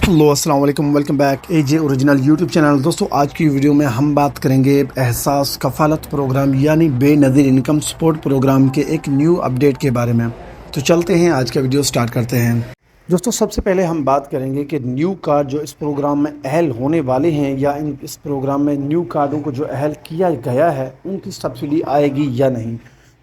Hello अस्सलाम वालेकुम, welcome back एजे original YouTube channel. दोस्तों आज की वीडियो में हम बात करेंगे एहसास कफ़ालत प्रोग्राम यानी बेनज़ीर इनकम सपोर्ट प्रोग्राम के एक न्यू अपडेट के बारे में। तो चलते हैं, आज का वीडियो स्टार्ट करते हैं। दोस्तों सबसे पहले हम बात करेंगे कि न्यू कार्ड जो इस प्रोग्राम में अहल होने वाले हैं या इस प्रोग्राम में न्यू कार्डों को जो अहल किया गया है उनकी सब्सिडी आएगी या नहीं।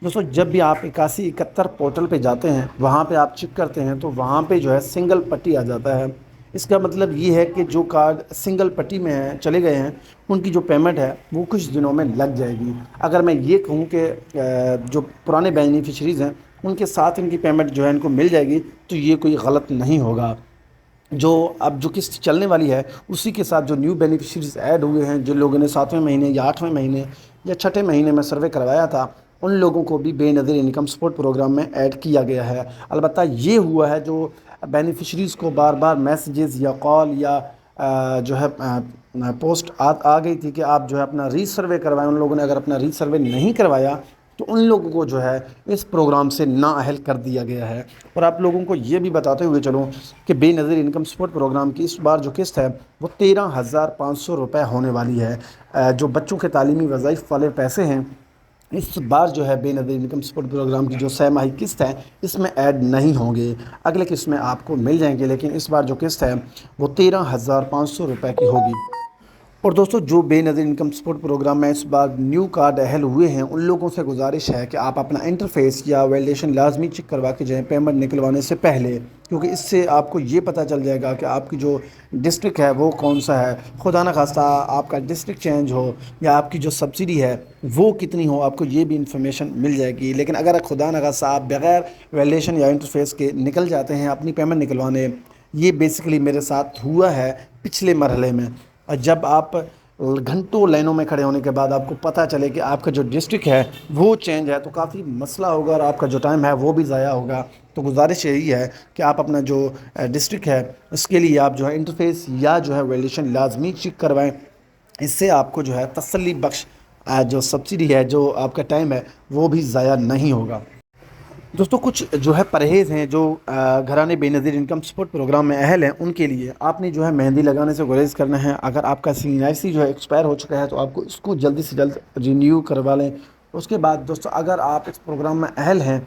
दोस्तों जब भी आप 8171 पोर्टल पे जाते हैं, वहाँ पे आप चेक करते हैं तो वहाँ पे जो है सिंगल पट्टी आ जाता है। इसका मतलब ये है कि जो कार्ड सिंगल पट्टी में चले गए हैं उनकी जो पेमेंट है वो कुछ दिनों में लग जाएगी। अगर मैं ये कहूँ कि जो पुराने बेनिफिशरीज़ हैं उनके साथ इनकी पेमेंट जो है इनको मिल जाएगी, तो ये कोई गलत नहीं होगा। जो अब जो किस्त चलने वाली है उसी के साथ जो न्यू बेनिफिशरीज़ ऐड हुए हैं, जिन लोगों ने 7वें महीने या 8वें महीने या 6ठे महीने में सर्वे करवाया था, उन लोगों को भी बेनज़ीर इनकम सपोर्ट प्रोग्राम में ऐड किया गया है। अलबत्ता ये हुआ है जो बेनिफिशरीज़ को बार बार मैसेजेस या कॉल या जो है पोस्ट आ गई थी कि आप जो है अपना रीसर्वे करवाएं। उन लोगों ने अगर अपना रीसर्वे नहीं करवाया तो उन लोगों को जो है इस प्रोग्राम से नाअहल कर दिया गया है। और आप लोगों को ये भी बताते हुए चलूँ कि बेनज़ीर इनकम सपोर्ट प्रोग्राम की इस बार जो किस्त है वो 13,500 रुपये होने वाली है। जो बच्चों के तालीमी वज़ाइफ वाले पैसे हैं, इस बार जो है बेनज़ीर इनकम सपोर्ट प्रोग्राम की जो 6 माही किस्त है इसमें ऐड नहीं होंगे। अगले किस्त में आपको मिल जाएंगे, लेकिन इस बार जो किस्त है वो 13,500 रुपये की होगी। और दोस्तों जो बेनज़ीर इनकम सपोर्ट प्रोग्राम में इस बार न्यू कार्ड अहल हुए हैं उन लोगों से गुजारिश है कि आप अपना इंटरफेस या वैलिडेशन लाजमी चेक करवा के जाएँ पेमेंट निकलवाने से पहले, क्योंकि इससे आपको ये पता चल जाएगा कि आपकी जो डिस्ट्रिक्ट है वो कौन सा है। खुदा न खास्ता आपका डिस्ट्रिक्ट चेंज हो या आपकी जो सब्सिडी है वो कितनी हो, आपको ये भी इंफॉर्मेशन मिल जाएगी। लेकिन अगर खुदा न खास्ता आप बग़ैर वैलिडेशन या इंटरफेस के निकल जाते हैं अपनी पेमेंट निकलवाने, ये बेसिकली मेरे साथ हुआ है पिछले मरहले में। और जब आप घंटों लाइनों में खड़े होने के बाद आपको पता चले कि आपका जो डिस्ट्रिक्ट है वो चेंज है, तो काफ़ी मसला होगा और आपका जो टाइम है वो भी ज़ाया होगा। तो गुजारिश यही है कि आप अपना जो डिस्ट्रिक्ट है उसके लिए आप जो है इंटरफेस या जो है वैलिडेशन लाजमी चेक करवाएं। इससे आपको जो है तसल्ली बख्श जो सब्सिडी है, जो आपका टाइम है वो भी ज़ाया नहीं होगा। दोस्तों कुछ जो है परहेज़ हैं जो घराने बेनज़ीर इनकम सपोर्ट प्रोग्राम में अहल हैं उनके लिए। आपने जो है मेहंदी लगाने से गुरेज़ करना है। अगर आपका CNIC जो है एक्सपायर हो चुका है तो आपको इसको जल्दी से जल्द रिन्यू करवा लें। उसके बाद दोस्तों अगर आप इस प्रोग्राम में अहल हैं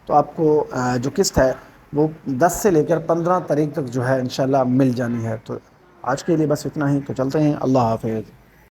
तो आपको जो किस्त है वो 10 से लेकर 15 तारीख तक जो है इंशाल्लाह मिल जानी है। तो आज के लिए बस इतना ही। तो चलते हैं, अल्लाह हाफ़िज़।